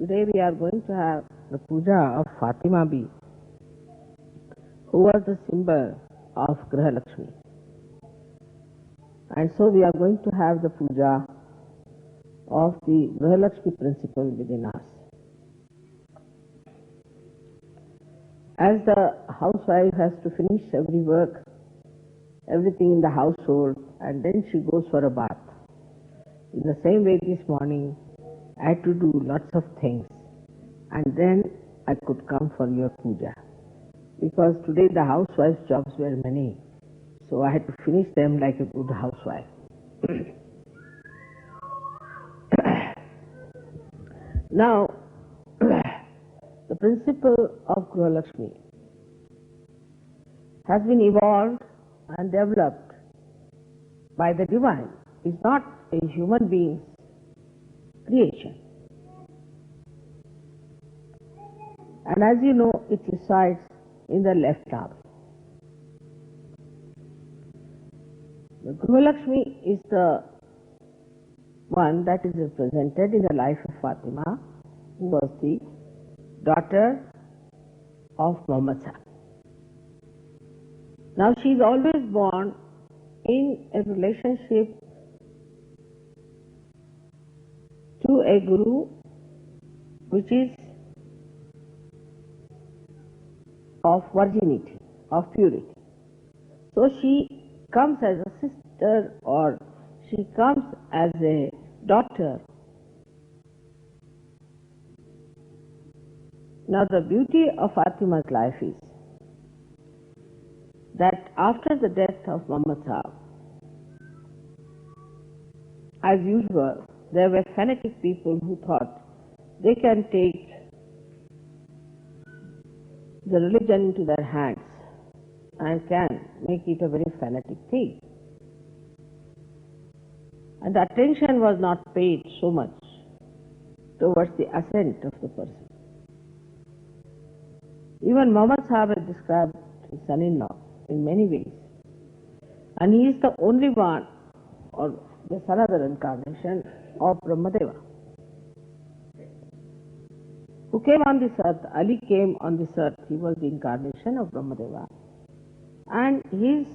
Today we are going to have the Puja of Fatima B, who was the symbol of Graha Lakshmi. And so we are going to have the Puja of the Graha Lakshmi principle within us. As the housewife has to finish every work, everything in the household, and then she goes for a bath. In the same way this morning, I had to do lots of things, and then I could come for your puja. Because today the housewife's jobs were many, so I had to finish them like a good housewife. Now, the principle of Graha Lakshmi has been evolved and developed by the divine. It's not a human being's creation. And as you know, it resides in the left arm. The Graha Lakshmi is the one that is represented in the life of Fatima, who was the daughter of Muhammad. Now she is always born in a relationship to a guru which is of virginity, of purity. So she comes as a sister, or she comes as a daughter. Now the beauty of Fatima's life is that after the death of Muhammad Sahab, as usual, there were fanatic people who thought they can take the religion into their hands and can make it a very fanatic thing. And the attention was not paid so much towards the ascent of the person. Even Muhammad Sahab has described his son-in-law in many ways. And he is the only one, or there's another incarnation of Brahmadeva, who came on this earth. Ali came on this earth. He was the incarnation of Brahmadeva. And his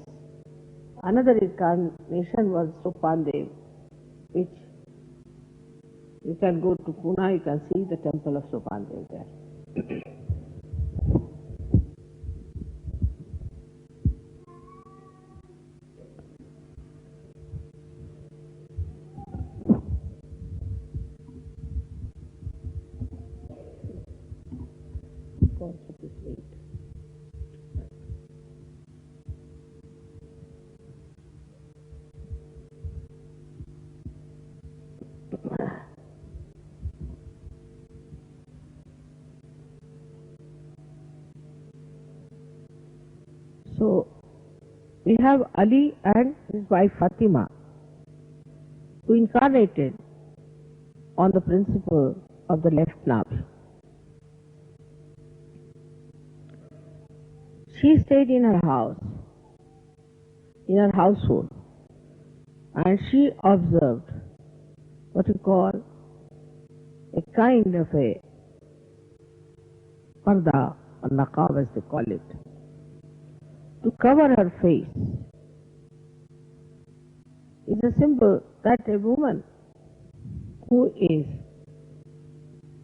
another incarnation was Sopandev, which you can go to Pune, you can see the temple of Sopandev there. So, we have Ali and his wife Fatima, who incarnated on the principle of the left knob. She stayed in her house, in her household, and she observed what you call a kind of a parda, or naqab as they call it, to cover her face. It's a symbol that a woman who is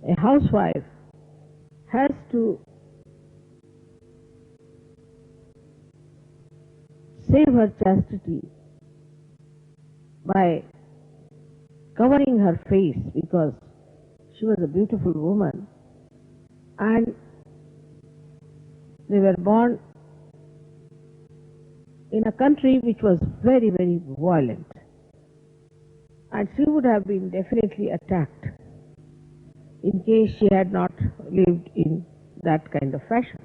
a housewife has to save her chastity by covering her face, because she was a beautiful woman and they were born in a country which was very, very violent, and she would have been definitely attacked in case she had not lived in that kind of fashion.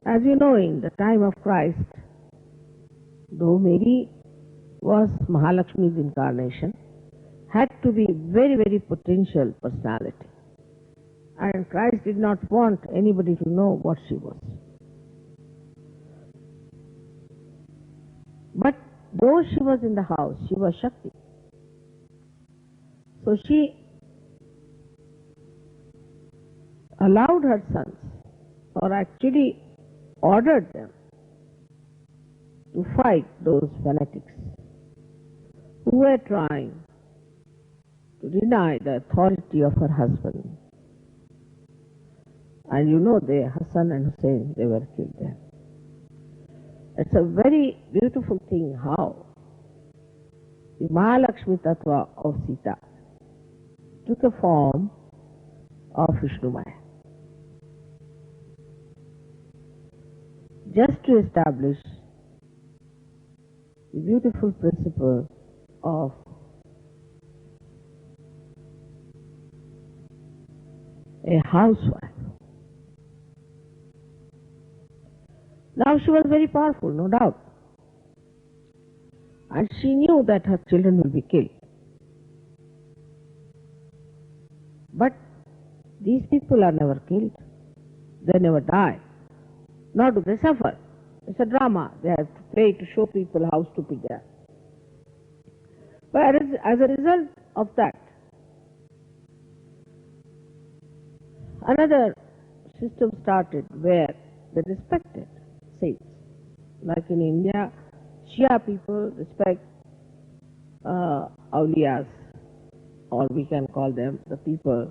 As you know, in the time of Christ, though Mary was Mahalakshmi's incarnation, had to be very, very potential personality, and Christ did not want anybody to know what she was. But though she was in the house, she was Shakti. So she allowed her sons, or actually ordered them, to fight those fanatics who were trying to deny the authority of her husband. And you know, Hassan and Hussein, they were killed there. It's a very beautiful thing how the Mahalakshmi Tattva of Sita took a form of Vishnu Maya, just to establish the beautiful principle of a housewife. Now she was very powerful, no doubt, and she knew that her children will be killed. But these people are never killed, they never die, nor do they suffer. It's a drama they have to play to show people how stupid they are. But as a result of that, another system started where they respected saints. Like in India, Shia people respect awliyas, or we can call them the people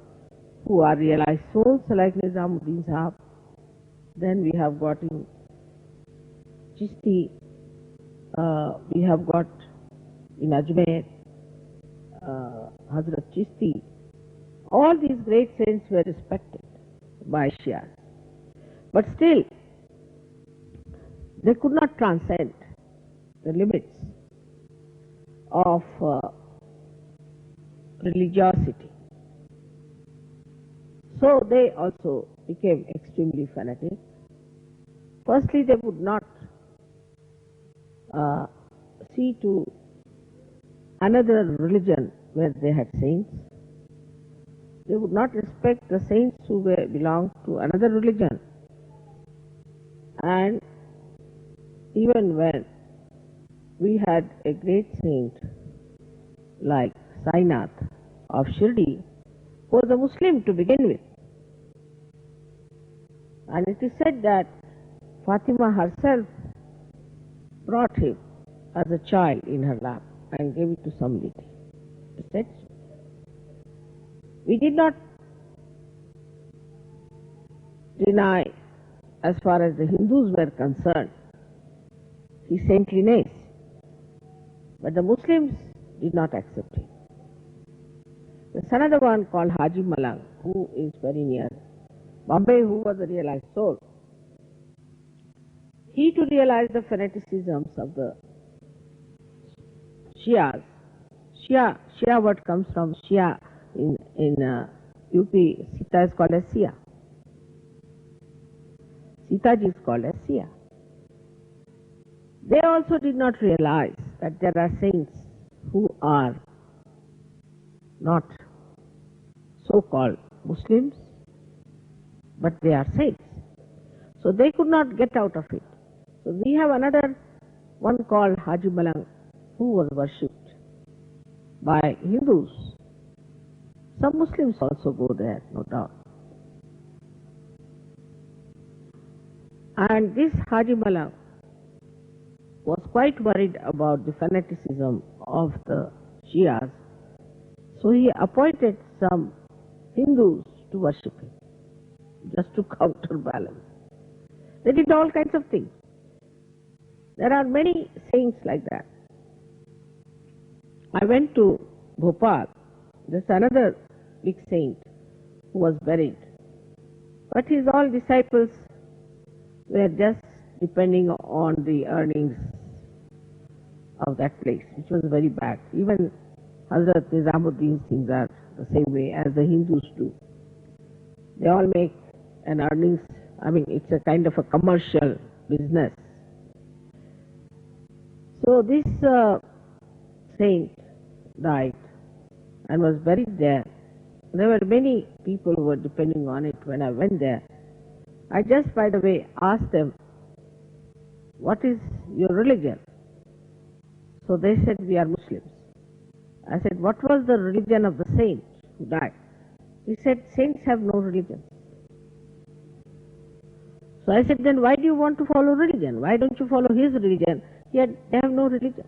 who are realized souls, like Nizamuddin Sahab. Then we have got in Chisti, we have got in Ajmer, Hazrat Chisti. All these great saints were respected by Shias. But still, they could not transcend the limits of religiosity. So they also became extremely fanatic. Firstly, they would not see to another religion where they had saints. They would not respect the saints who belonged to another religion. And even when we had a great saint like Sainath of Shri, who was a Muslim to begin with, and it is said that Fatima herself brought him as a child in her lap and gave it to somebody. It said so. We did not deny, as far as the Hindus were concerned, his saintliness, but the Muslims did not accept him. There's another one called Haji Malang, who is very near Bombay, who was a realized soul. He too realized the fanaticisms of the Shias. Shia word comes from Shia in UP. Sita is called as Sia. Sitaji is called as Sia. They also did not realize that there are saints who are not so-called Muslims, but they are saints. So they could not get out of it. So we have another one called Haji Malang, who was worshipped by Hindus. Some Muslims also go there, no doubt. And this Haji Malang was quite worried about the fanaticism of the Shias. So he appointed some Hindus to worship him, just to counterbalance. They did all kinds of things. There are many saints like that. I went to Bhopal. There's another big saint who was buried. But his all disciples were just depending on the earnings of that place, which was very bad. Even Hazrat Nizamuddin Singh are the same way as the Hindus do. They all make an earnings. I mean, it's a kind of a commercial business. So this saint died and was buried there. There were many people who were depending on it when I went there. I just, by the way, asked them, what is your religion? So they said, we are Muslims. I said, what was the religion of the saint who died? He said, saints have no religion. So I said, then why do you want to follow religion? Why don't you follow his religion? Yet they have no religion.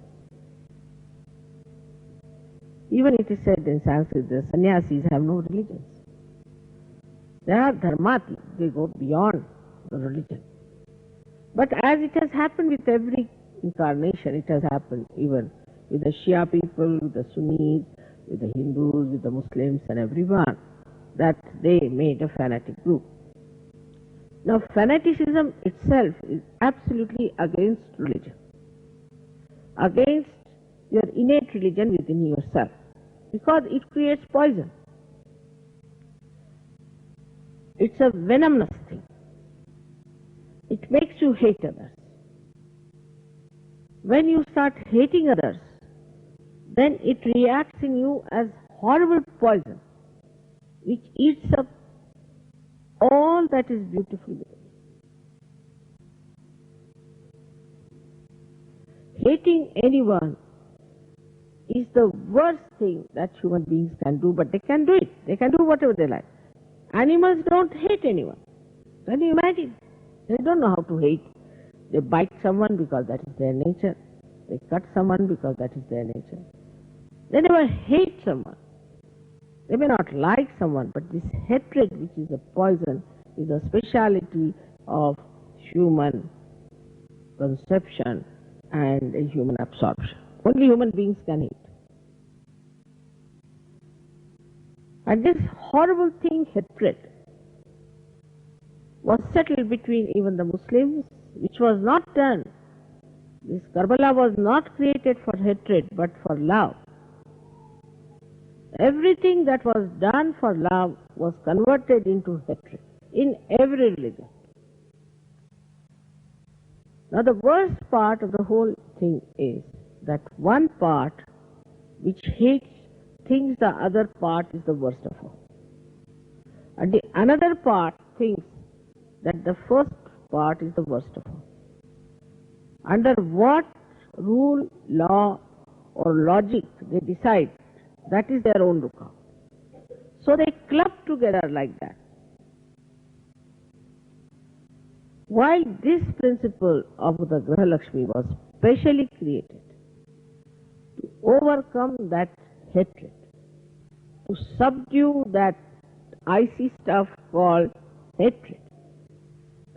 Even it is said in Sanskrit, the sannyasis have no religions. They are dharmat, they go beyond the religion. But as it has happened with every incarnation, it has happened even with the Shia people, with the Sunnis, with the Hindus, with the Muslims and everyone, that they made a fanatic group. Now fanaticism itself is absolutely against religion, against your innate religion within yourself, because it creates poison. It's a venomous thing. It makes you hate others. When you start hating others, then it reacts in you as horrible poison, which eats up all that is beautiful within you. Hating anyone is the worst thing that human beings can do, but they can do it. They can do whatever they like. Animals don't hate anyone. Can you imagine? They don't know how to hate. They bite someone because that is their nature. They cut someone because that is their nature. They never hate someone. They may not like someone, but this hatred, which is a poison, is a speciality of human conception and human absorption. Only human beings can hate. And this horrible thing, hatred, was settled between even the Muslims, which was not done. This Karbala was not created for hatred, but for love. Everything that was done for love was converted into hatred in every religion. Now the worst part of the whole thing is that one part which hates thinks the other part is the worst of all. And the another part thinks that the first part is the worst of all. Under what rule, law or logic they decide, that is their own lookout. So they club together like that. While this principle of the Graha Lakshmi was specially created to overcome that hatred, to subdue that icy stuff called hatred,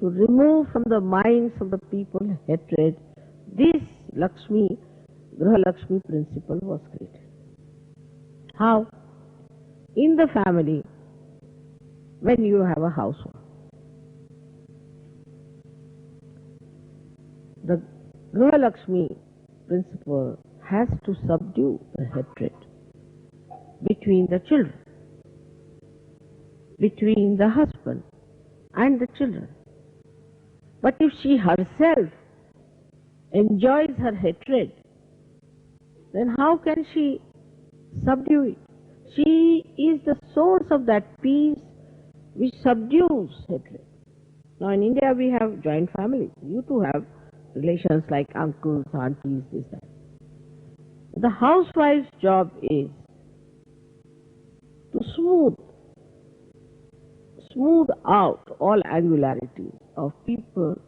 to remove from the minds of the people hatred, this Lakshmi, Graha Lakshmi principle was created. How? In the family, when you have a housewife, the Graha Lakshmi principle has to subdue the hatred between the children, between the husband and the children. But if she herself enjoys her hatred, then how can she subdue it? She is the source of that peace which subdues hatred. Now in India we have joint families. You too have relations like uncles, aunties, this, that. The housewife's job is to smooth out all angularities of people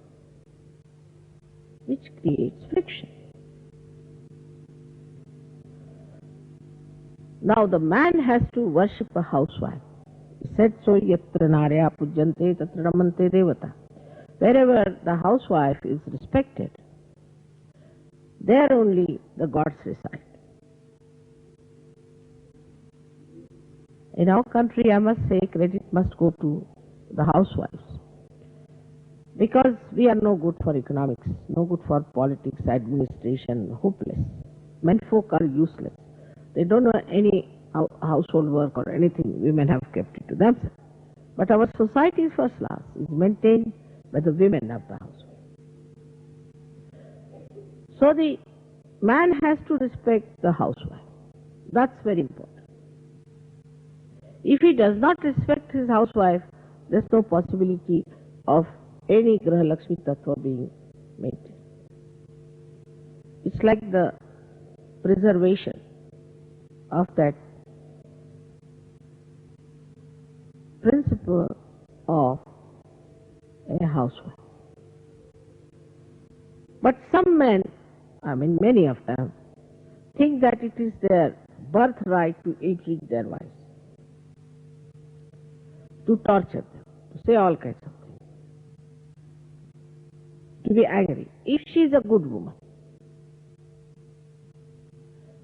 which creates friction. Now the man has to worship a housewife. He said so, yatra narya pujyante tatra ramante devata. Wherever the housewife is respected, there only the gods reside. In our country, I must say, credit must go to the housewives. Because we are no good for economics, no good for politics, administration, hopeless. Menfolk are useless. They don't know any household work or anything. Women have kept it to themselves. But our society's first class is maintained by the women of the household. So the man has to respect the housewife. That's very important. If he does not respect his housewife, there's no possibility of any Graha Lakshmi Tattva being maintained. It's like the preservation of that principle of a house. housewife. But some men, I mean many of them, think that it is their birthright to ill-treat their wives, to torture them, to say all kinds of things, to be angry, if she is a good woman.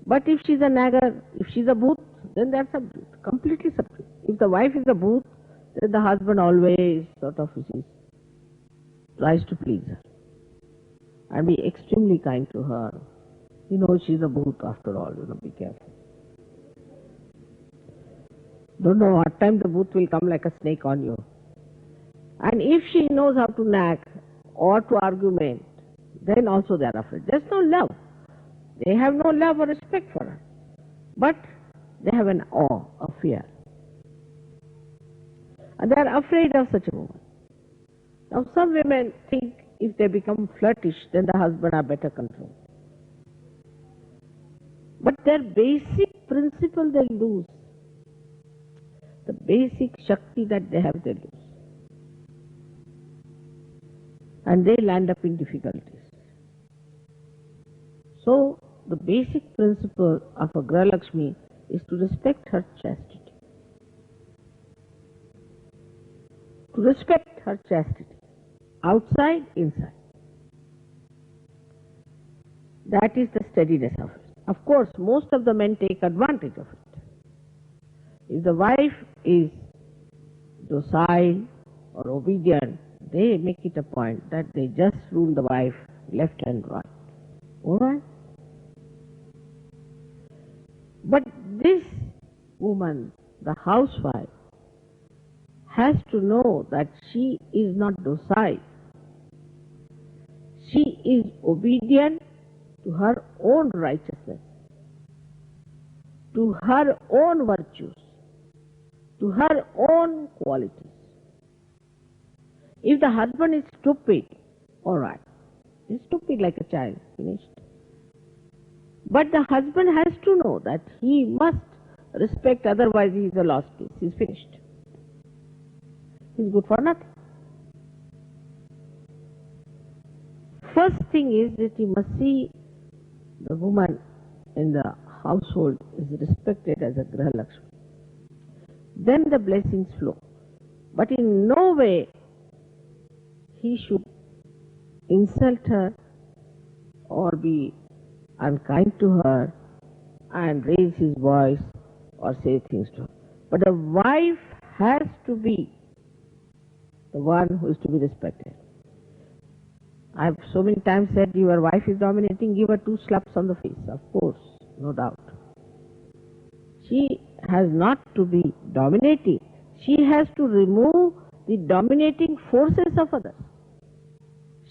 But if she is a nagger, if she is a booth, then they are subdued, completely subdued. If the wife is a booth, then the husband always sort of tries to please her and be extremely kind to her. You know, she's a booth after all, be careful. Don't know what time the booth will come like a snake on you. And if she knows how to nag or to argument, then also they are afraid. There's no love. They have no love or respect for her. But they have an awe, a fear. And they are afraid of such a woman. Now some women think if they become flirtish, then the husband are better controlled. But their basic principle they lose. The basic Shakti that they have, they lose. And they land up in difficulties. So, the basic principle of a Graha Lakshmi is to respect her chastity. To respect her chastity. Outside, inside. That is the steadiness of it. Of course, most of the men take advantage of it. If the wife is docile or obedient, they make it a point that they just rule the wife left and right. Alright? But this woman, the housewife, has to know that she is not docile. She is obedient to her own righteousness, to her own virtues, to her own qualities. If the husband is stupid, alright, he's stupid like a child, finished. But the husband has to know that he must respect, otherwise he is a lost case, he's finished. He's good for nothing. First thing is that you must see the woman in the household is respected as a Graha Lakshmi. Then the blessings flow. But in no way he should insult her or be unkind to her and raise his voice or say things to her. But the wife has to be the one who is to be respected. I've so many times said, your wife is dominating, give her 2 slaps on the face. Of course, no doubt. She has not to be dominating. She has to remove the dominating forces of others.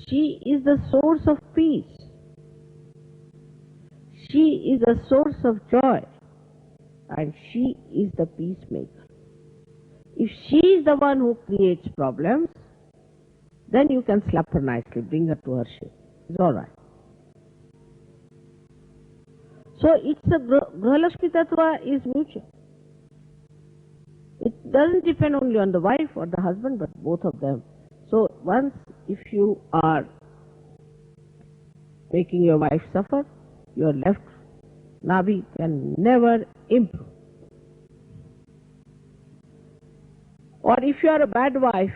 She is the source of peace. She is the source of joy. And she is the peacemaker. If she is the one who creates problems, then you can slap her nicely, bring her to her shape. It's alright. So it's a Graha Lakshmi Tattva is mutual. It doesn't depend only on the wife or the husband, but both of them. So once if you are making your wife suffer, your left Nabi can never improve. Or if you are a bad wife,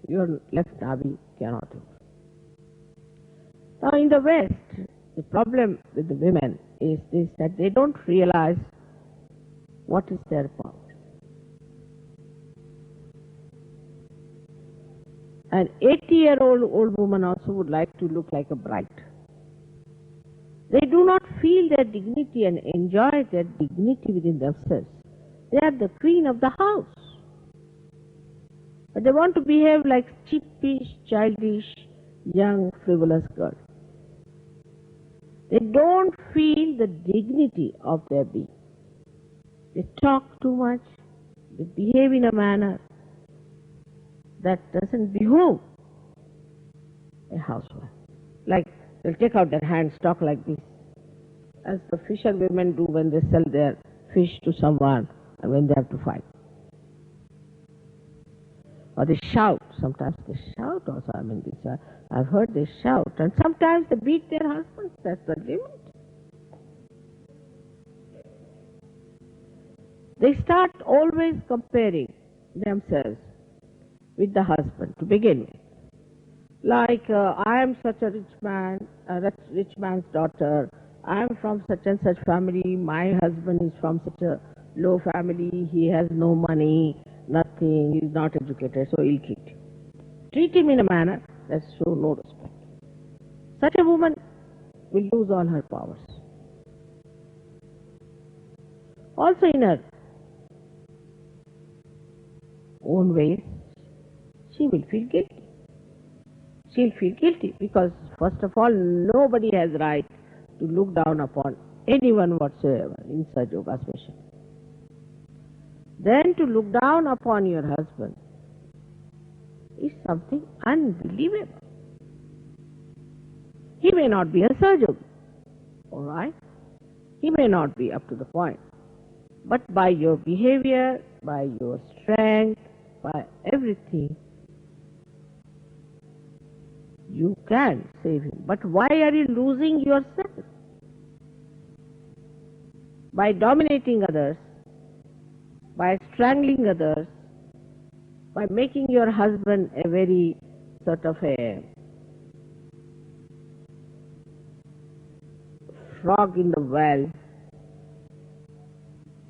your left Nabi cannot improve. Now in the West, the problem with the women is this, that they don't realize what is their power. An 80-year-old woman also would like to look like a bride. They do not feel their dignity and enjoy their dignity within themselves. They are the queen of the house. But they want to behave like cheapish, childish, young, frivolous girls. They don't feel the dignity of their being. They talk too much. They behave in a manner that doesn't behove a housewife. Like they'll take out their hands, talk like this, as the fisherwomen do when they sell their fish to someone and when they have to fight. Or they shout. Sometimes they shout also. I mean, I've heard they shout. And sometimes they beat their husbands. That's the limit. They start always comparing themselves with the husband to begin with. Like, I am such a rich man's daughter. I am from such and such family. My husband is from such a low family. He has no money, nothing. He is not educated, so he'll treat him. Treat him in a manner that shows no respect. Such a woman will lose all her powers. Also in her own ways, she will feel guilty. She'll feel guilty because, first of all, nobody has right to look down upon anyone whatsoever, in Sahaja Yoga especially. Then to look down upon your husband is something unbelievable. He may not be a Sahaja Yogi, all right? He may not be up to the point. But by your behavior, by your strength, by everything, you can save him. But why are you losing yourself? By dominating others, by strangling others, by making your husband a very sort of a frog in the well,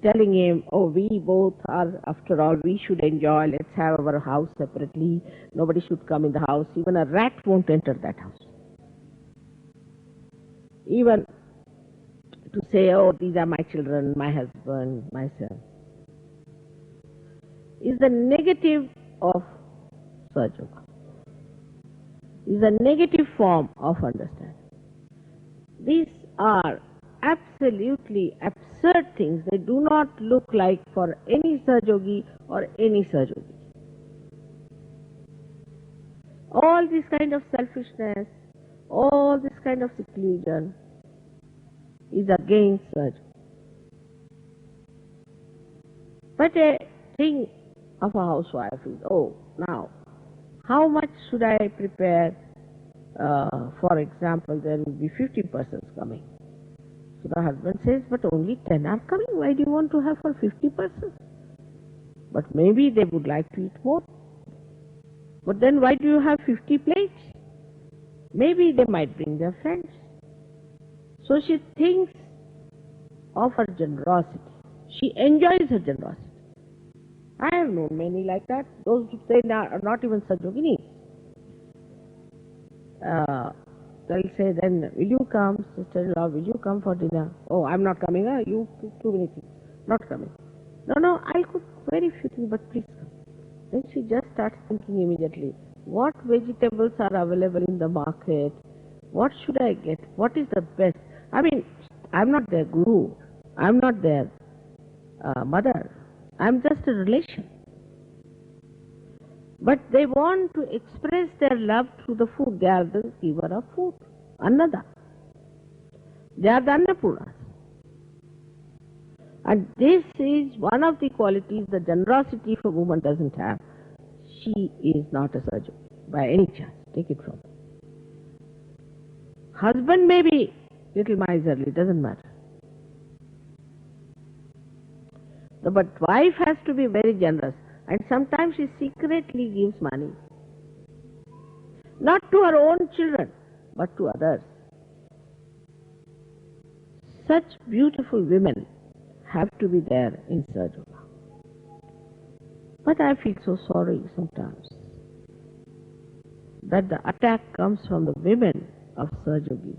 telling him, oh, we both are, after all, we should enjoy, let's have our house separately, nobody should come in the house, even a rat won't enter that house. Even to say, oh, these are my children, my husband, myself, is the negative of Sahaja Yoga, is a negative form of understanding. These are absolutely absurd things. They do not look like for any Sahaja Yogi or any Sahaja Yogi. All this kind of selfishness, all this kind of seclusion is against Sahaja. But a thing of a housewife is, oh, now, how much should I prepare? For example, there will be 50 persons coming. So the husband says, but only 10 are coming. Why do you want to have for 50 persons? But maybe they would like to eat more. But then why do you have 50 plates? Maybe they might bring their friends. So she thinks of her generosity. She enjoys her generosity. I have known many like that. Those who say are not even Sahaja Yoginis. They'll say, then, will you come, sister-in-law, will you come for dinner? Oh, I'm not coming, you cook too many things. Not coming. No, I'll cook very few things, but please come. Then she just starts thinking immediately, what vegetables are available in the market? What should I get? What is the best? I mean, I'm not their guru. I'm not their mother. I'm just a relation. But they want to express their love through the food. They are the giver of food. Annada. They are the Annapurnas. And this is one of the qualities, the generosity if a woman doesn't have. She is not a Sahaja by any chance. Take it from her. Husband may be little miserly, doesn't matter. But wife has to be very generous. And sometimes she secretly gives money. Not to her own children, but to others. Such beautiful women have to be there in Sahaja Yoga. But I feel so sorry sometimes that the attack comes from the women of Sahaja Yogi.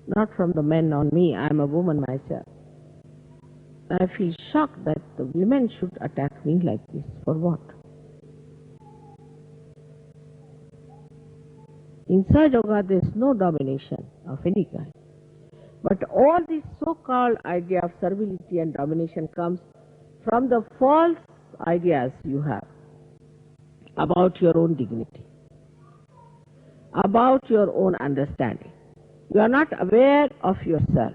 Not from the men on me. I am a woman myself. I feel shocked that the women should attack me like this. For what? In Sahaja Yoga, there is no domination of any kind. But all this so-called idea of servility and domination comes from the false ideas you have about your own dignity, about your own understanding. You are not aware of yourself.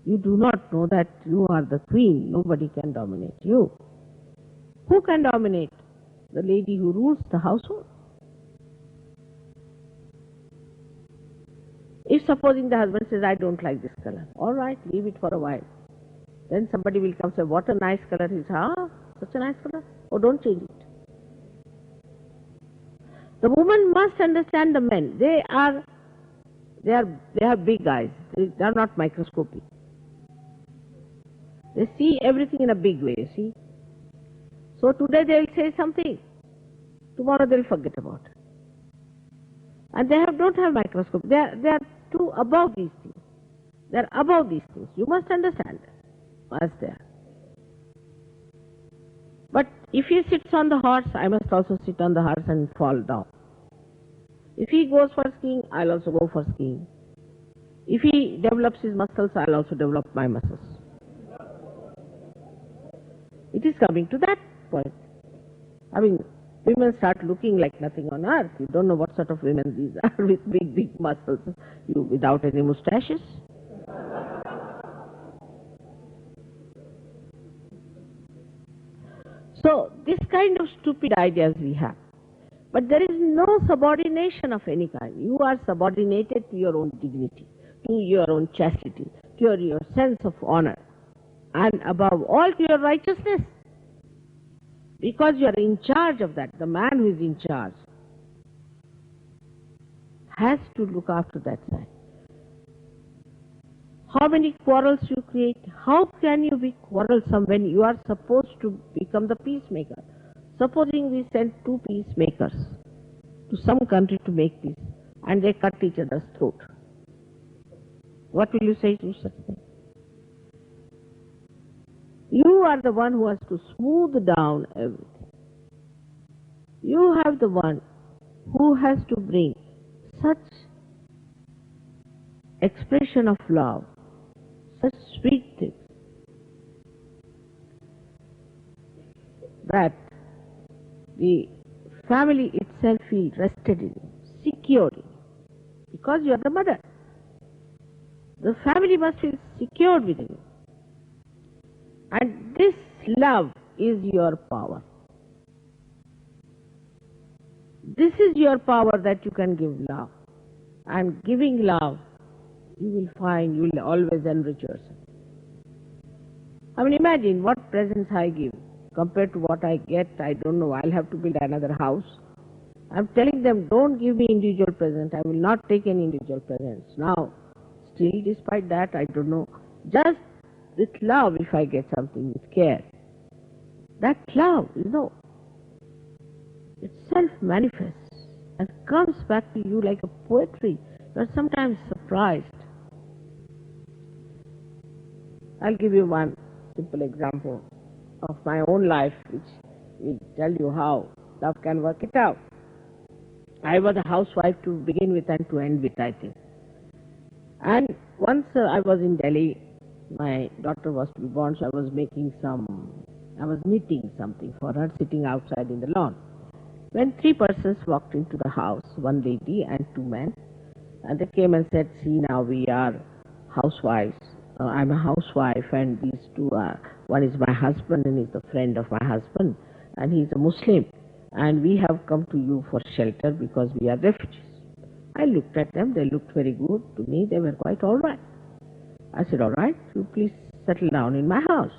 You do not know that you are the queen. Nobody can dominate you. Who can dominate? The lady who rules the household. If supposing the husband says, I don't like this color, all right, leave it for a while. Then somebody will come and say, what a nice color. He says, such a nice color. Oh, don't change it. The woman must understand the men. They have big eyes. They are not microscopic. They see everything in a big way, see. So today they will say something. Tomorrow they will forget about it. And they don't have microscope. They are too above these things. They are above these things. You must understand as they are. But if he sits on the horse, I must also sit on the horse and fall down. If he goes for skiing, I'll also go for skiing. If he develops his muscles, I'll also develop my muscles. It is coming to that point. I mean, women start looking like nothing on earth. You don't know what sort of women these are with big, big muscles, without any moustaches. So, this kind of stupid ideas we have. But there is no subordination of any kind. You are subordinated to your own dignity, to your own chastity, to your sense of honor, and above all to your righteousness. Because you are in charge of that. The man who is in charge has to look after that side. How many quarrels you create? How can you be quarrelsome when you are supposed to become the peacemaker? Supposing we send 2 peacemakers to some country to make peace, and they cut each other's throat. What will you say to such a thing? You are the one who has to smooth down everything. You have the one who has to bring such expression of love, such sweet things, that the family itself feels rested in you, secure in you, because you are the mother. The family must feel secured within you. And this love is your power. This is your power that you can give love. And giving love, you will find you will always enrich yourself. I mean, imagine what presents I give. Compared to what I get, I don't know, I'll have to build another house. I'm telling them, don't give me individual present. I will not take any individual presents. Now, still despite that, I don't know, just with love, if I get something, with care. That love, itself manifests and comes back to you like a poetry. You are sometimes surprised. I'll give you one simple example of my own life, which will tell you how love can work it out. I was a housewife to begin with and to end with, I think. And once I was in Delhi, my daughter was to be born, so I was knitting something for her, sitting outside in the lawn. When 3 persons walked into the house, 1 lady and 2 men, and they came and said, see, now we are housewives. I'm a housewife, and these 2 are, one is my husband and he's a friend of my husband, and he's a Muslim, and we have come to you for shelter because we are refugees. I looked at them, they looked very good to me, they were quite all right. I said, all right, you please settle down in my house.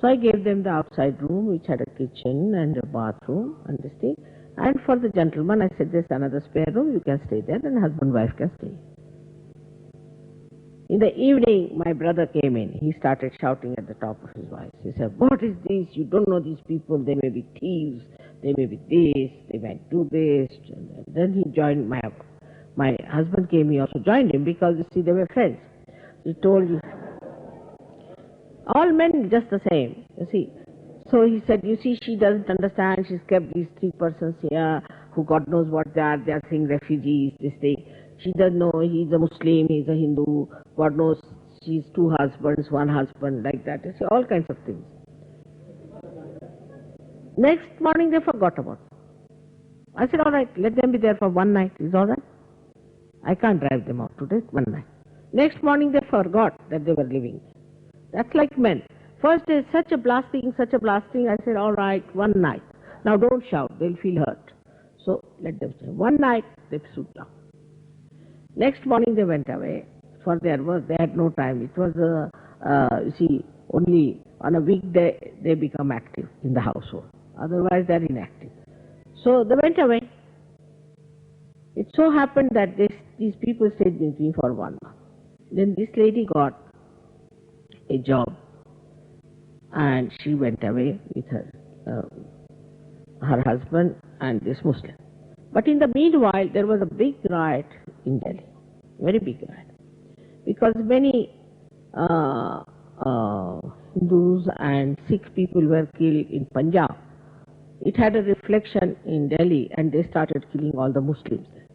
So I gave them the outside room, which had a kitchen and a bathroom and this thing. And for the gentleman, I said, there's another spare room, you can stay there, and husband and wife can stay. In the evening, my brother came in. He started shouting at the top of his voice. He said, what is this? You don't know these people. They may be thieves. They may be this. They might do this. And then he joined my husband came. He also joined him because, you see, they were friends. He told you, all men just the same, you see. So he said, you see, she doesn't understand. She's kept these 3 persons here who God knows what they are. They are saying refugees, this thing. She doesn't know he's a Muslim, he's a Hindu. God knows she's 2 husbands, 1 husband, like that. You see, all kinds of things. Next morning they forgot about it. I said, all right, let them be there for 1 night. Is all right? I can't drive them out today, 1 night. Next morning they forgot that they were living. That's like men. First day, such a blasting. I said, all right, one night. Now don't shout, they'll feel hurt. So let them say. One night they stood down. Next morning they went away for their work. They had no time. It was, only on a weekday they become active in the household. Otherwise they're inactive. So they went away. It so happened that these people stayed with me for 1 month. Then this lady got a job and she went away with her husband and this Muslim. But in the meanwhile, there was a big riot in Delhi, very big riot, because many Hindus and Sikh people were killed in Punjab. It had a reflection in Delhi and they started killing all the Muslims there.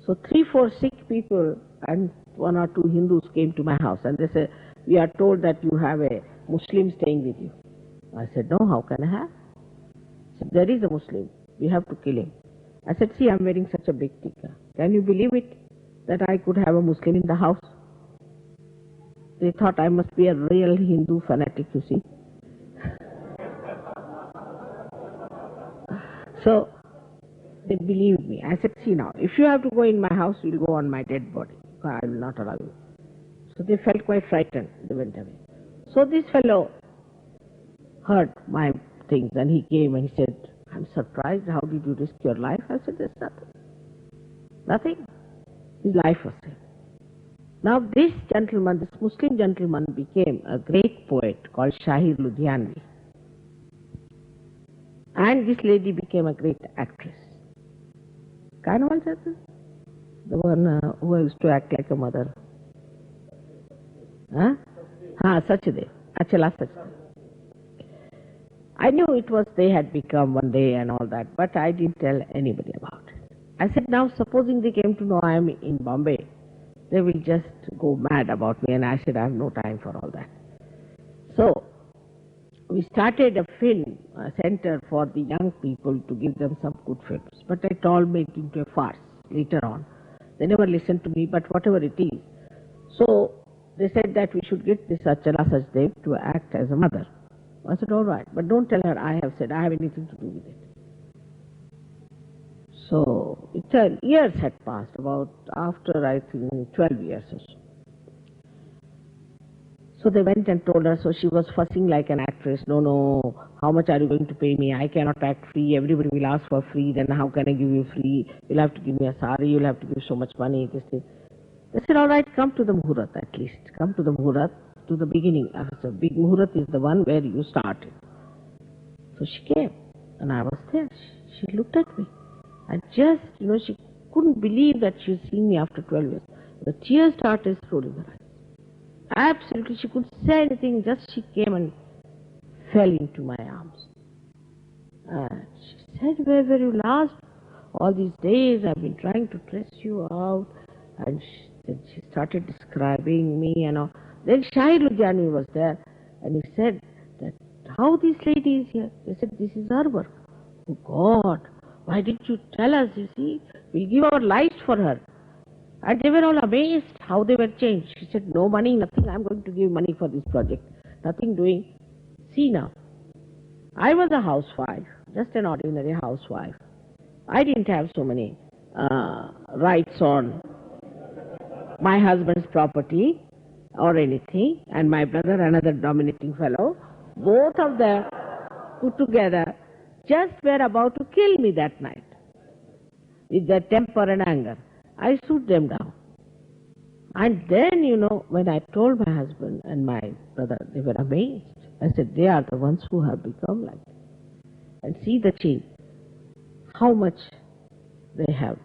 So 3-4 Sikh people and 1 or 2 Hindus came to my house and they said, we are told that you have a Muslim staying with you. I said, no, how can I have? He said, there is a Muslim, we have to kill him. I said, see, I'm wearing such a big tikka. Can you believe it, that I could have a Muslim in the house? They thought I must be a real Hindu fanatic, you see. So, they believed me. I said, see now, if you have to go in my house, you'll go on my dead body. I will not allow you. So they felt quite frightened. They went away. So this fellow heard my things and he came and he said, I'm surprised, how did you risk your life? I said, there's nothing. Nothing. His life was saved. Now this gentleman, this Muslim gentleman, became a great poet called Shahir Ludhianvi. And this lady became a great actress. Carnival Chatra? The one who used to act like a mother. Huh? Sachadev. Achala Sachadev. I knew it was they had become one day and all that, but I didn't tell anybody about it. I said, now supposing they came to know I am in Bombay, they will just go mad about me, and I said, I have no time for all that. So, we started a film center for the young people to give them some good films, but it all made into a farce later on. They never listened to me, but whatever it is. So, they said that we should get this Achala Sachdev to act as a mother. I said, all right, but don't tell her I have said, I have anything to do with it. So, years had passed, about after I think 12 years or so. So they went and told her, so she was fussing like an actress, no, how much are you going to pay me? I cannot act free, everybody will ask for free, then how can I give you free? You'll have to give me a sari, you'll have to give so much money, this thing. They said, all right, come to the Muhurat at least, come to the Muhurat, to the beginning. So big Muhurat is the one where you started. So she came, and I was there. She looked at me. And just, she couldn't believe that she had seen me after 12 years. The tears started rolling her eyes. Absolutely, she couldn't say anything, just she came and fell into my arms. And she said, where were you last? All these days I've been trying to trace you out. And she started describing me and all. Then Shahir Ludhianvi was there, and he said that, how this lady is here? They said, this is our work. Oh God, why didn't you tell us? You see, we'll give our lives for her. And they were all amazed how they were changed. She said, no money, nothing, I'm going to give money for this project. Nothing doing. See now, I was a housewife, just an ordinary housewife. I didn't have so many rights on my husband's property or anything, and my brother, another dominating fellow, both of them put together just were about to kill me that night with their temper and anger. I stood them down. And then, when I told my husband and my brother, they were amazed. I said, they are the ones who have become like this. And see the change, how much they have.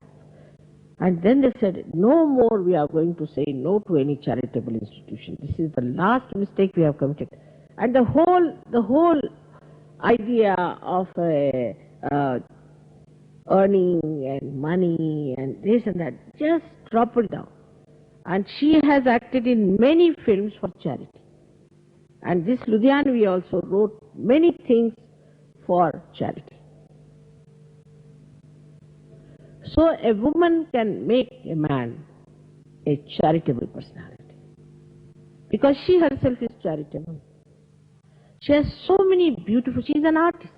And then they said, no more we are going to say no to any charitable institution. This is the last mistake we have committed. And the whole idea of earning and money and this and that just dropped down. And she has acted in many films for charity. And this Ludhianvi also wrote many things for charity. So a woman can make a man a charitable personality. because she herself is charitable. She has so many beautiful, she is an artist.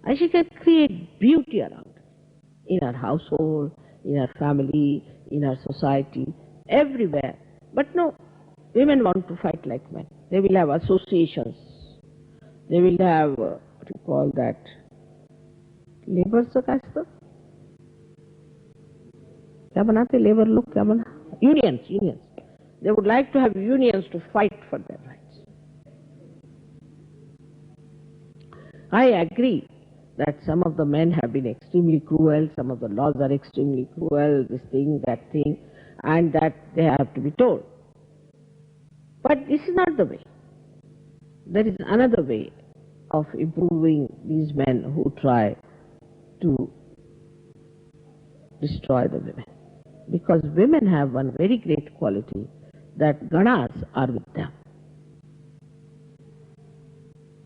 And she can create beauty around her, in her household, in her family, in her society, everywhere. But no, women want to fight like men. They will have associations. They will have, what you call that, labor क्या बनाते labor लोग क्या बना unions. They would like to have unions to fight for their rights. I agree that some of the men have been extremely cruel, some of the laws are extremely cruel, this thing, that thing, and that they have to be told. But this is not the way. There is another way of improving these men who try to destroy the women. Because women have one very great quality, that Ganas are with them.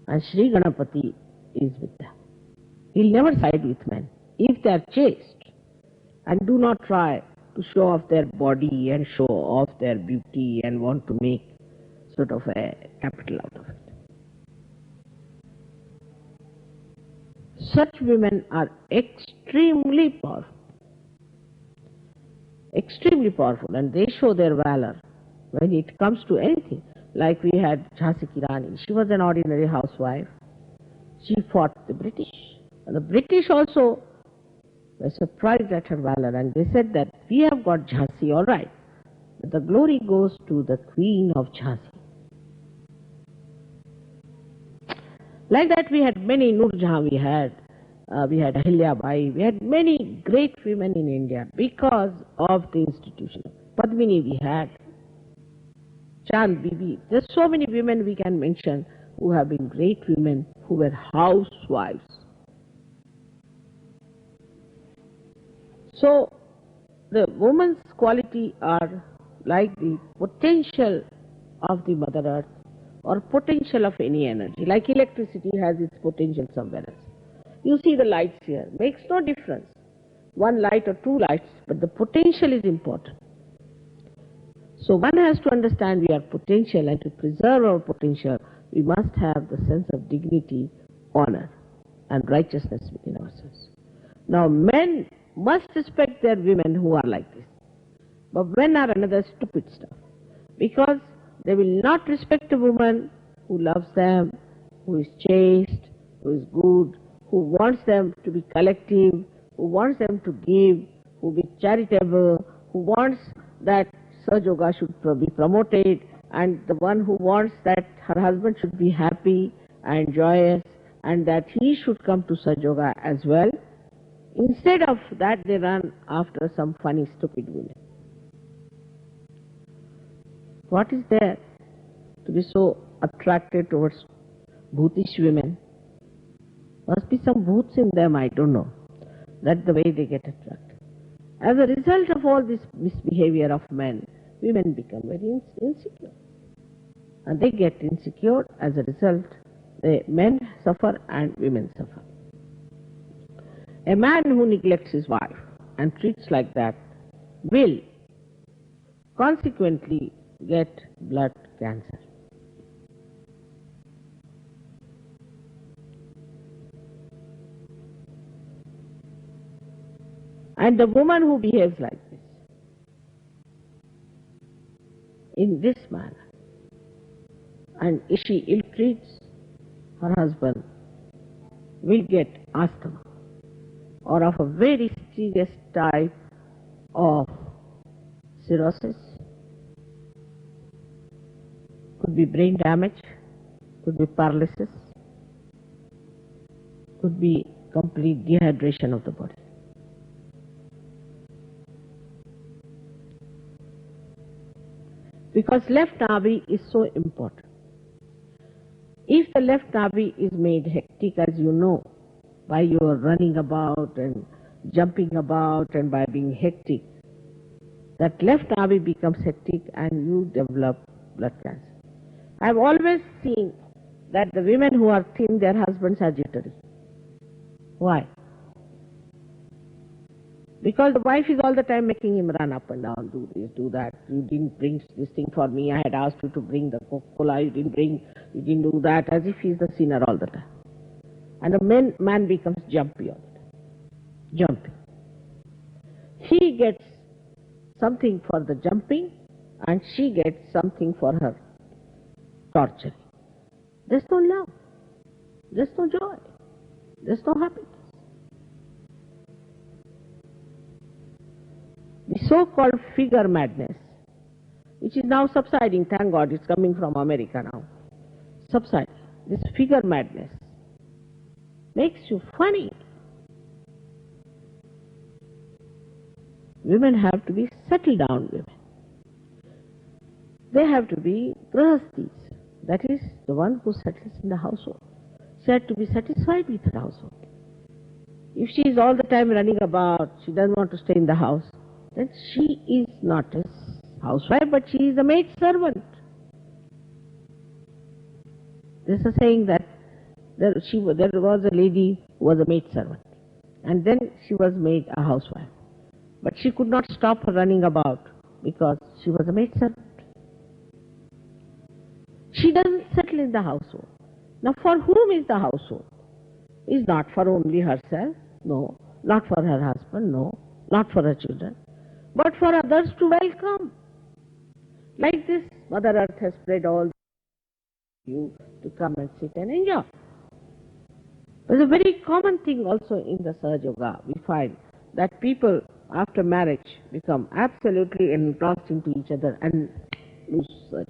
And Shri Ganapati is with them. He'll never side with men. If they are chaste and do not try to show off their body and show off their beauty and want to make sort of a capital out of it. Such women are extremely powerful. Extremely powerful, and they show their valor when it comes to anything. Like we had Jhansi Ki Rani. She was an ordinary housewife. She fought the British. And the British also were surprised at her valor, and they said that we have got Jhansi, all right, but the glory goes to the Queen of Jhansi. Like that we had many, Nur Jahan we had Ahilya Bai, we had many great women in India because of the institution. Padmini we had, Chand Bibi. There's so many women we can mention who have been great women who were housewives. So the woman's quality are like the potential of the Mother Earth or potential of any energy. Like electricity has its potential somewhere else. You see the lights here, makes no difference. One light or two lights, but the potential is important. So one has to understand we are potential, and to preserve our potential, we must have the sense of dignity, honor, and righteousness within ourselves. Now men must respect their women who are like this. But men are another stupid stuff, because they will not respect a woman who loves them, who is chaste, who is good, who wants them to be collective, who wants them to give, who be charitable, who wants that Sahajayoga should be promoted, and the one who wants that her husband should be happy and joyous, and that he should come to Sahajayoga as well. Instead of that, they run after some funny, stupid women. What is there to be so attracted towards bhutish women? Must be some bhoots in them, I don't know. That's the way they get attracted. As a result of all this misbehavior of men, women become very insecure. And they get insecure. As a result, the men suffer and women suffer. A man who neglects his wife and treats like that will consequently get blood cancer. And the woman who behaves like this, in this manner, and if she ill-treats her husband, will get asthma, or of a very serious type of cirrhosis. Could be brain damage, could be paralysis, could be complete dehydration of the body. Because left navi is so important. If the left navi is made hectic, as you know, by your running about and jumping about and by being hectic, that left navi becomes hectic and you develop blood cancer. I have always seen that the women who are thin, their husbands are jittery. Why? Because the wife is all the time making him run up and down, do this, do that. You didn't bring this thing for me. I had asked you to bring the Coca-Cola. You didn't do that, as if he's the sinner all the time. And the man becomes jumpy all the time. Jumpy. He gets something for the jumping and she gets something for her torturing. There's no love. There's no joy. There's no happiness. The so-called figure madness, which is now subsiding, thank God, it's coming from America now. Subsiding. This figure madness makes you funny. Women have to be settled down women. They have to be grahastis, that is, the one who settles in the household. She has to be satisfied with her household. If she is all the time running about, she doesn't want to stay in the house, then she is not a housewife, but she is a maid servant. There's a saying that there was a lady who was a maid servant, and then she was made a housewife. But she could not stop her running about because she was a maid servant. She doesn't settle in the household. Now for whom is the household? Is not for only herself, no. Not for her husband, no. Not for her children, but for others to welcome. Like this, Mother Earth has spread all you to come and sit and enjoy. There's a very common thing also in the Sahaja Yoga. We find that people after marriage become absolutely engrossed into each other and lose Sahaja.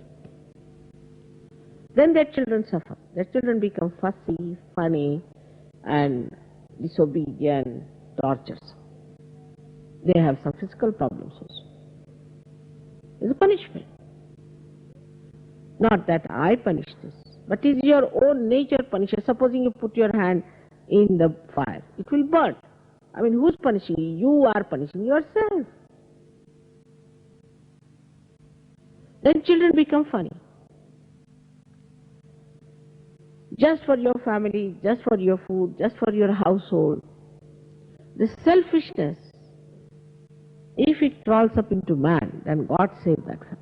Then their children suffer. Their children become fussy, funny, and disobedient, tortures. They have some physical problems also. It's a punishment. Not that I punish this, but it is your own nature punishes. Supposing you put your hand in the fire, it will burn. I mean, who's punishing you? You are punishing yourself. Then children become funny. Just for your family, just for your food, just for your household. The selfishness, if it crawls up into man, then God save that family.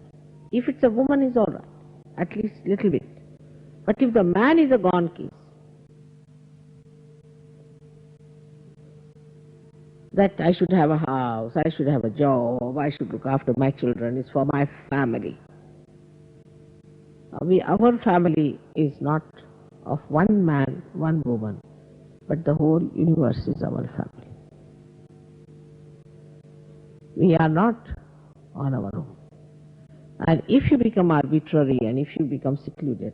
If it's a woman, is all right, at least little bit. But if the man is a gone case, that I should have a house, I should have a job, I should look after my children, it's for my family. Our family is not of one man, one woman, but the whole universe is our family. We are not on our own. And if you become arbitrary and if you become secluded,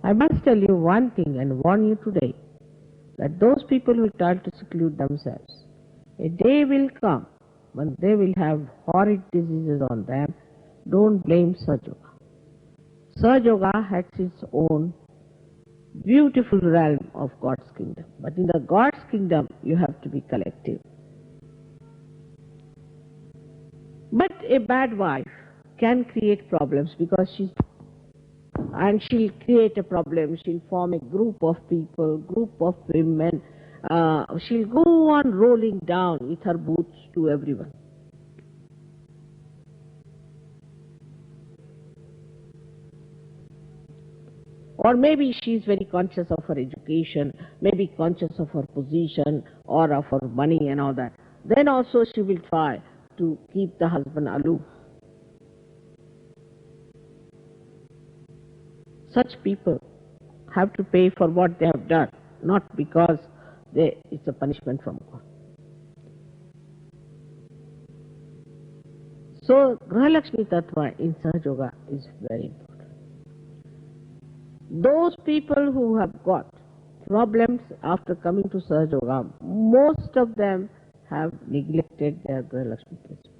I must tell you one thing and warn you today, that those people who try to seclude themselves, a day will come when they will have horrid diseases on them. Don't blame Sahaja Yoga. Sahaja Yoga has its own beautiful realm of God's kingdom. But in the God's kingdom, you have to be collective. But a bad wife can create problems because she'll create a problem, she'll form a group of people, group of women, she'll go on rolling down with her boots to everyone. Or maybe she's very conscious of her education, maybe conscious of her position or of her money and all that. Then also she will try to keep the husband aloof. Such people have to pay for what they have done, not because it's a punishment from God. So, Grahalakshmi Tattva in Sahaja Yoga is very important. Those people who have got problems after coming to Sahaja Yoga, most of them have neglected their Grahalakshmi Tattva.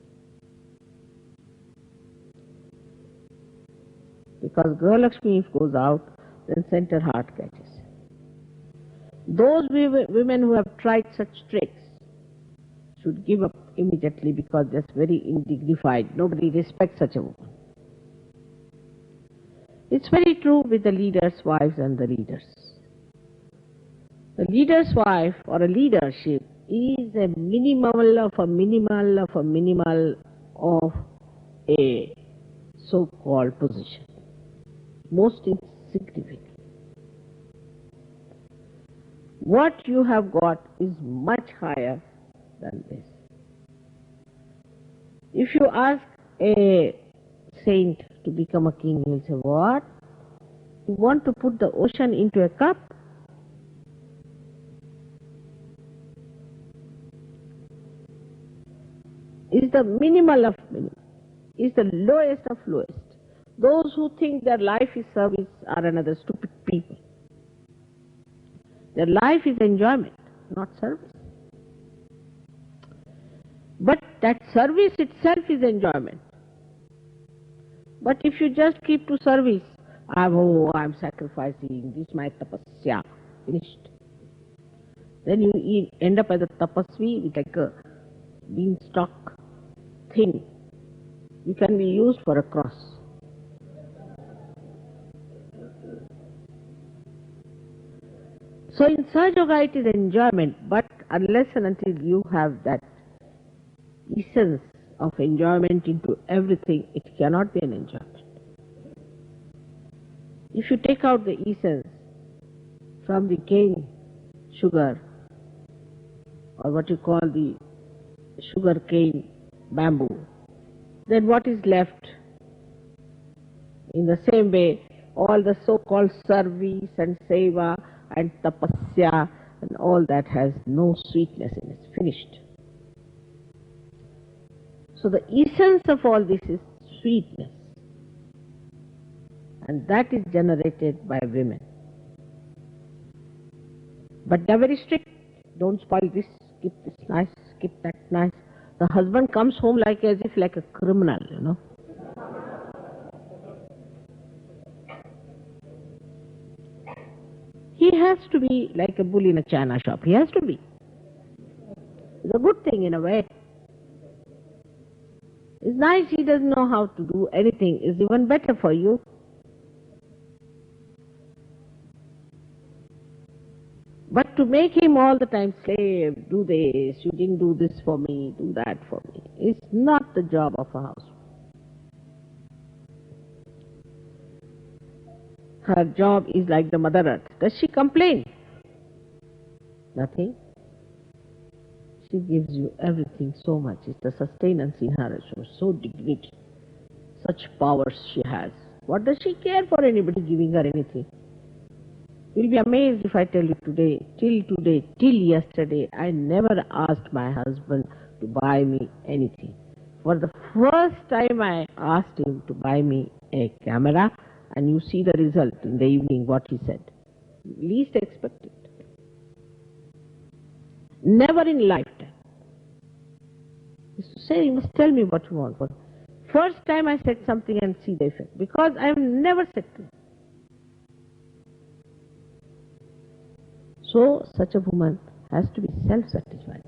Because Grahalakshmi, if goes out, then center heart catches. Those women who have tried such tricks should give up immediately because that's very indignified. Nobody respects such a woman. It's very true with the leaders' wives and the leaders. The leader's wife or a leadership is a minimal of a minimal of a minimal of a so-called position. Most insignificant. What you have got is much higher than this. If you ask a saint to become a king, he will say, what? You want to put the ocean into a cup? Is the minimal of minimal, is the lowest of lowest. Those who think their life is service are another stupid people. Their life is enjoyment, not service. But that service itself is enjoyment. But if you just keep to service, I'm sacrificing, this is my tapasya, finished. Then you end up as a tapasvi with like a beanstalk thing. You can be used for a cross. So in Sahaja Yoga it is enjoyment, but unless and until you have that essence of enjoyment into everything, it cannot be an enjoyment. If you take out the essence from the cane sugar, or what you call the sugar cane bamboo, then what is left? In the same way, all the so-called service and seva and tapasya and all that has no sweetness in it. It's finished. So the essence of all this is sweetness. And that is generated by women. But they're very strict. Don't spoil this, keep this nice, keep that nice. The husband comes home like as if like a criminal, you know. He has to be like a bull in a china shop. He has to be. It's a good thing in a way. It's nice he doesn't know how to do anything. It's even better for you. But to make him all the time slave, do this, you didn't do this for me, do that for me, it's not the job of a housewife. Her job is like the Mother Earth. Does she complain? Nothing. She gives you everything so much. It's the sustenance in her. She's so dignity. Such powers she has. What does she care for anybody giving her anything? You'll be amazed if I tell you today, till yesterday, I never asked my husband to buy me anything. For the first time I asked him to buy me a camera, and you see the result in the evening, what he said. Least expected. Never in lifetime. He used to say, you must tell me what you want. First time I said something and see the effect, because I have never said to him. So such a woman has to be self-satisfied.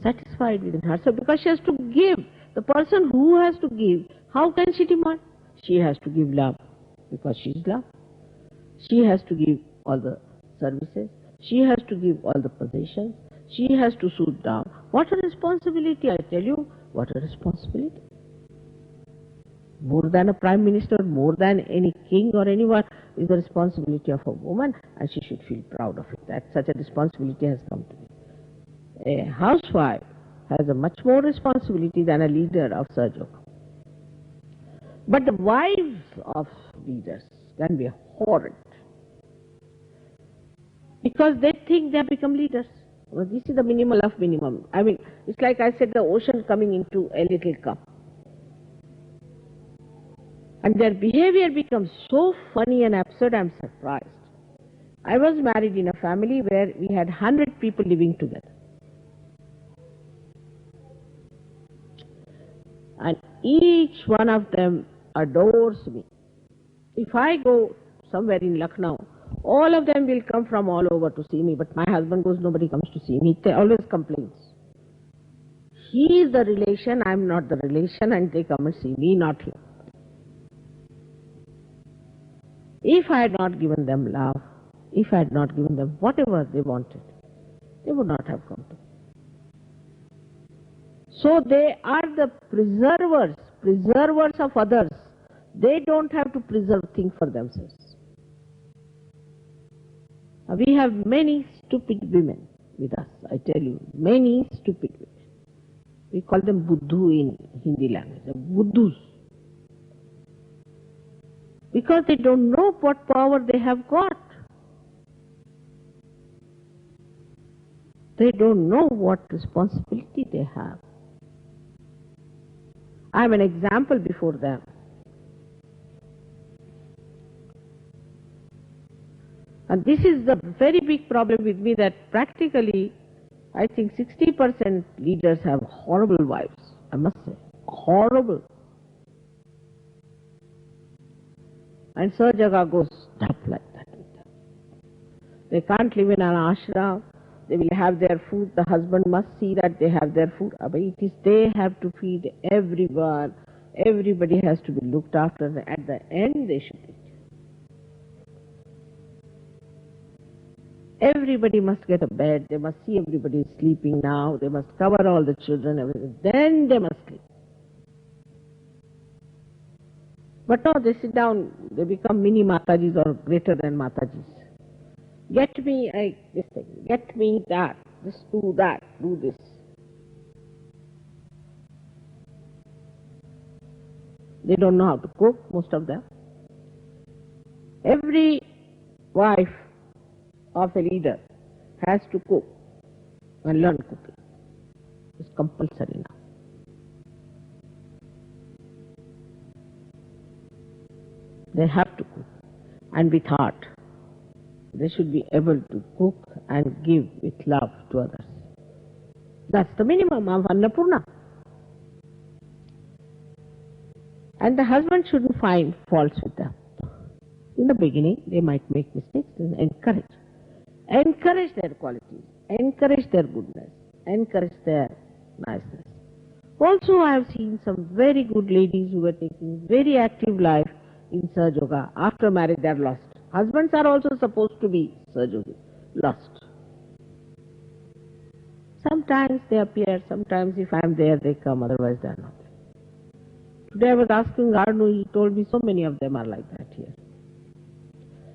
Satisfied within herself, because she has to give. The person who has to give, how can she demand? She has to give love, because she is love. She has to give all the services. She has to give all the possessions. She has to suit down. What a responsibility, I tell you. What a responsibility. More than a prime minister, more than any king or anyone, is the responsibility of a woman, and she should feel proud of it, that such a responsibility has come to me. A housewife has a much more responsibility than a leader of Sahaja Yoga. But the wives of leaders can be horrid, because they think they have become leaders. Well, this is the minimal of minimum. I mean, it's like I said, the ocean coming into a little cup. And their behavior becomes so funny and absurd, I'm surprised. I was married in a family where we had 100 people living together. And each one of them adores me. If I go somewhere in Lucknow, all of them will come from all over to see me, but my husband goes, nobody comes to see me. He always complains. He is the relation, I'm not the relation, and they come and see me, not him. If I had not given them love, If I had not given them whatever they wanted, they would not have come to me. So they are the preservers of others. They don't have to preserve things for themselves. We have many stupid women with us, I tell you, many stupid women. We call them Buddhu in Hindi language, Buddhus. Because they don't know what power they have got. They don't know what responsibility they have. I am an example before them. And this is the very big problem with me, that practically I think 60% leaders have horrible wives, I must say, horrible. And Sahaja Yoga goes up like that with them. They can't live in an ashram. They will have their food. The husband must see that they have their food. But it is they have to feed everyone. Everybody has to be looked after. At the end, they should eat. Everybody must get a bed. They must see everybody is sleeping now. They must cover all the children, everything. Then they must sleep. But no, they sit down. They become mini Matajis or greater than Matajis. Get me this thing. Get me that. Just do that. Do this. They don't know how to cook, most of them. Every wife of a leader has to cook and learn cooking. It's compulsory now. They have to cook, and with heart. They should be able to cook and give with love to others. That's the minimum of Annapurna. And the husband shouldn't find faults with them. In the beginning, they might make mistakes, and encourage. Encourage their qualities, encourage their goodness, encourage their niceness. Also, I have seen some very good ladies who were taking very active life in Sahaja Yoga. After marriage, they are lost. Husbands are also supposed to be Sahaja Yogi, lost. Sometimes they appear, sometimes if I am there, they come, otherwise they are not there. Today I was asking Arnu, he told me so many of them are like that here.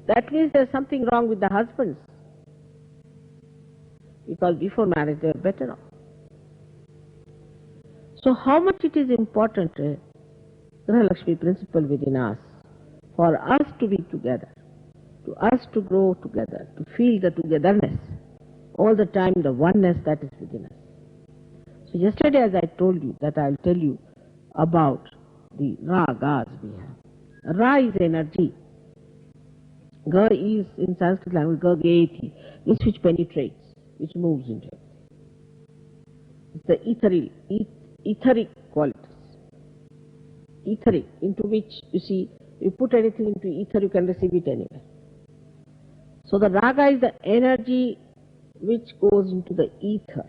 That means there is something wrong with the husbands. Because before marriage they were better off. So how much it is important, Graha Lakshmi principle within us, for us to be together, to us to grow together, to feel the togetherness, all the time the oneness that is within us. So yesterday, as I told you, that I will tell you about the ragas we have. Ra is energy. Ga is, in Sanskrit language, ga gayati, this which penetrates, which moves into it. It's the etheric qualities. Etheric, into which, you see, you put anything into ether, you can receive it anywhere. So the raga is the energy which goes into the ether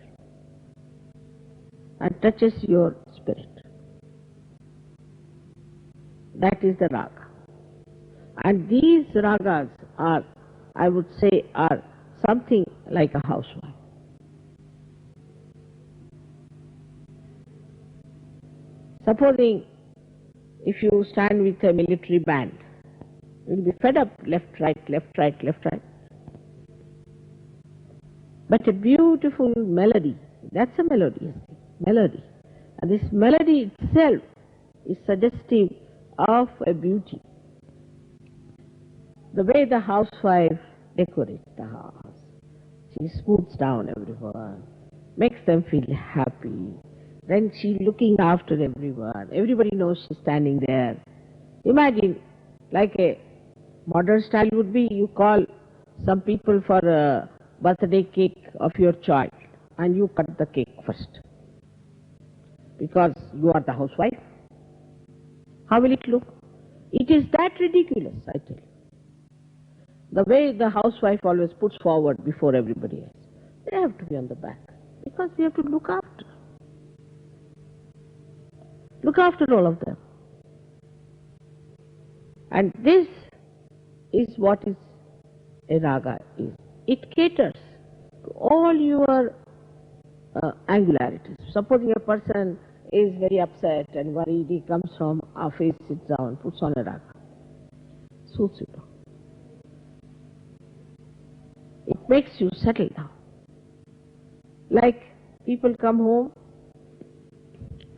and touches your spirit. That is the raga. And these ragas are, I would say, are something like a housewife. Supposing if you stand with a military band, you will be fed up, left, right, left, right, left, right. But a beautiful melody, that's a melody, melody. And this melody itself is suggestive of a beauty. The way the housewife decorates the house, she smooths down everyone, makes them feel happy. Then she's looking after everyone. Everybody knows she's standing there. Imagine, like a modern style would be, you call some people for a birthday cake of your child and you cut the cake first. Because you are the housewife. How will it look? It is that ridiculous, I tell you. The way the housewife always puts forward before everybody else. They have to be on the back. Because we have to look after. Look after all of them. And this is what is a raga is. It caters to all your angularities. Supposing a person is very upset and worried, he comes from office, sits down, puts on a raga, soothes you down. It makes you settle down. Like people come home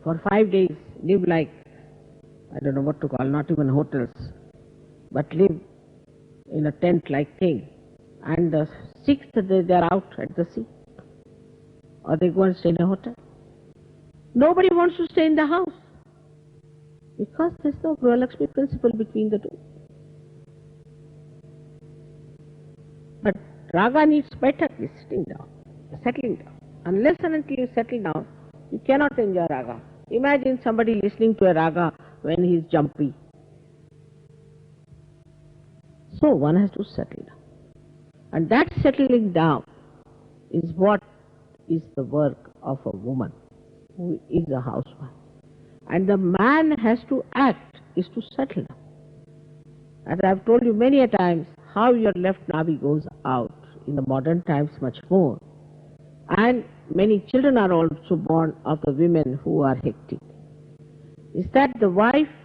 for 5 days, live like, I don't know what to call, not even hotels, but live in a tent-like thing. And the 6th day they are out at the sea. Or they go and stay in a hotel. Nobody wants to stay in the house. Because there's no Gృహలక్ష్మి principle between the two. But raga needs better sitting down, settling down. Unless and until you settle down, you cannot enjoy raga. Imagine somebody listening to a raga when he is jumpy. So one has to settle down. And that settling down is what is the work of a woman who is a housewife. And the man has to act, is to settle down. As I have told you many a times, how your left navi goes out in the modern times much more. And many children are also born of the women who are hectic. Is that the wife,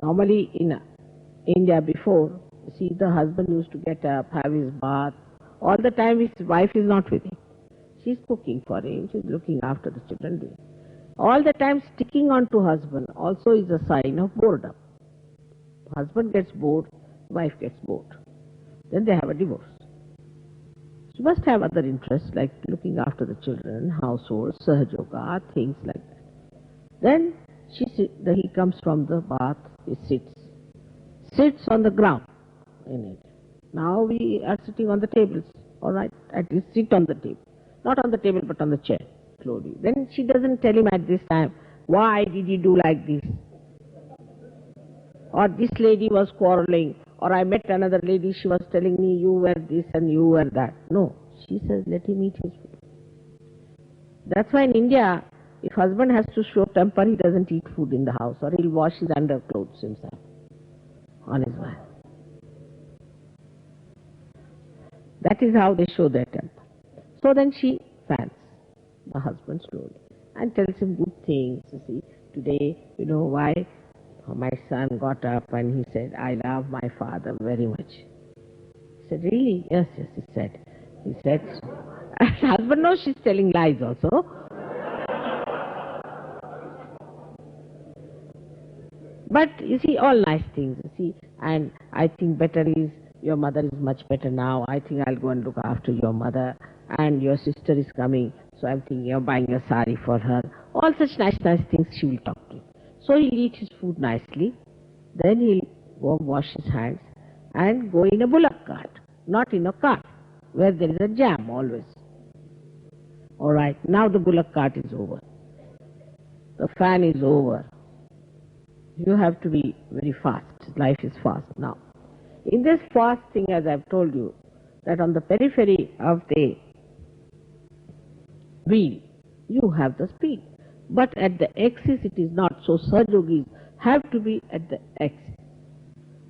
normally in India before, see the husband used to get up, have his bath, all the time his wife is not with him. She's cooking for him, she's looking after the children. All the time sticking on to husband also is a sign of boredom. Husband gets bored, wife gets bored. Then they have a divorce. She must have other interests like looking after the children, household, Sahaja Yoga, things like that. Then he comes from the bath, he sits on the ground in it. Now we are sitting on the tables, all right, at least sit on the table. Not on the table but on the chair, slowly. Then she doesn't tell him at this time, why did you do like this? Or this lady was quarreling, or I met another lady, she was telling me you were this and you were that. No, she says let him eat his food. That's why in India, if husband has to show temper, he doesn't eat food in the house, or he'll wash his underclothes himself on his wife. That is how they show their temper. So then she fans the husband slowly and tells him good things. You see, today, you know why? My son got up and he said, I love my father very much. He said, really? Yes, he said. He said, husband knows she's telling lies also. But you see, all nice things, you see, and I think better is, your mother is much better now, I think I'll go and look after your mother, and your sister is coming, so I'm thinking of buying a sari for her. All such nice things she will talk to him. So he'll eat his food nicely, then he'll go wash his hands and go in a bullock cart, not in a cart, where there is a jam always. Alright, now the bullock cart is over. The fan is over. You have to be very fast. Life is fast now. In this fast thing, as I've told you, that on the periphery of the wheel, you have the speed. But at the axis it is not. So Sahaja have to be at the axis.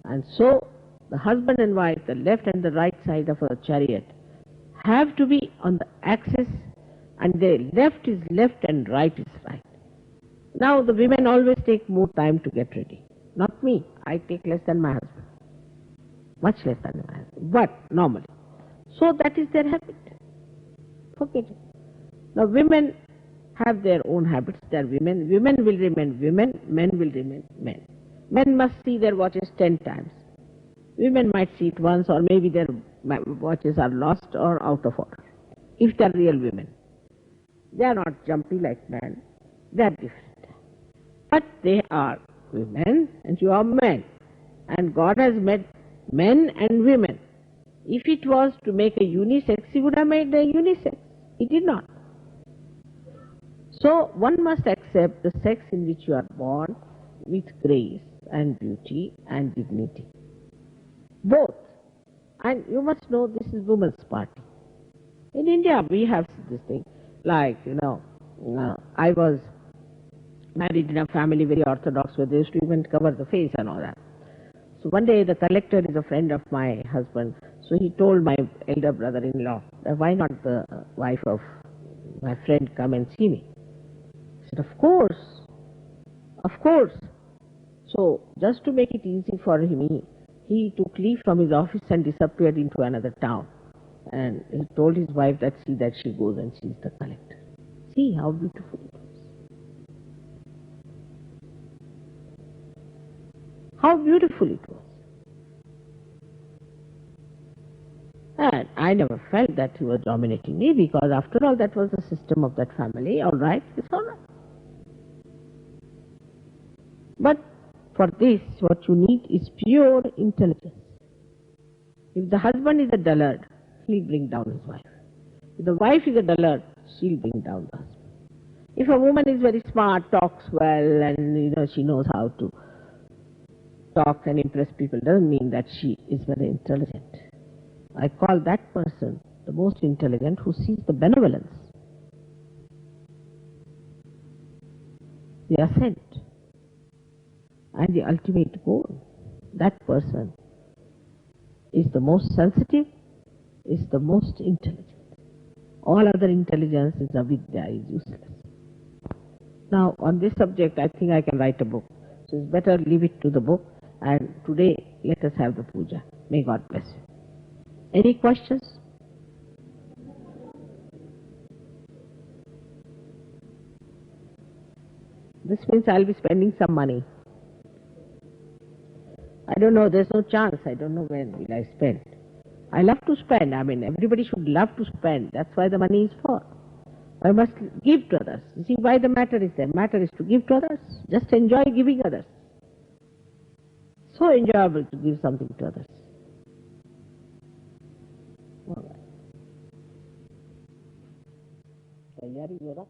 And so the husband and wife, the left and the right side of a chariot, have to be on the axis, and the left is left and right is right. Now the women always take more time to get ready. Not me. I take less than my husband. Much less than my husband. But normally. So that is their habit. Forget it. Now women have their own habits. They are women. Women will remain women. Men will remain men. Men must see their watches 10 times. Women might see it once, or maybe their watches are lost or out of order. If they are real women. They are not jumpy like men. They are different. But they are women and you are men. And God has made men and women. If it was to make a unisex, He would have made a unisex. He did not. So one must accept the sex in which you are born with grace and beauty and dignity. Both. And you must know this is women's party. In India we have this thing, like, I was married in a family very orthodox where they used to even cover the face and all that. So one day the collector is a friend of my husband, so he told my elder brother-in-law, why not the wife of my friend come and see me? He said, of course, of course. So just to make it easy for him, he took leave from his office and disappeared into another town. And he told his wife that she goes and sees the collector. See how beautiful it was. How beautiful it was. And I never felt that he was dominating me, because after all that was the system of that family. All right, it's all right. But for this, what you need is pure intelligence. If the husband is a dullard, he'll bring down his wife. If the wife is a dullard, she'll bring down the husband. If a woman is very smart, talks well, and she knows how to talk and impress people, doesn't mean that she is very intelligent. I call that person the most intelligent who sees the benevolence, the ascent, and the ultimate goal. That person is the most sensitive, is the most intelligent. All other intelligence is avidya, is useless. Now, on this subject, I think I can write a book. So it's better leave it to the book. And today, let us have the puja. May God bless you. Any questions? This means I'll be spending some money. I don't know, there's no chance. I don't know when will I spend. I love to spend. I mean, everybody should love to spend. That's why the money is for. I must give to others. You see why the matter is there? Matter is to give to others. Just enjoy giving others. So enjoyable to give something to others. All right. Tayari, Yoga?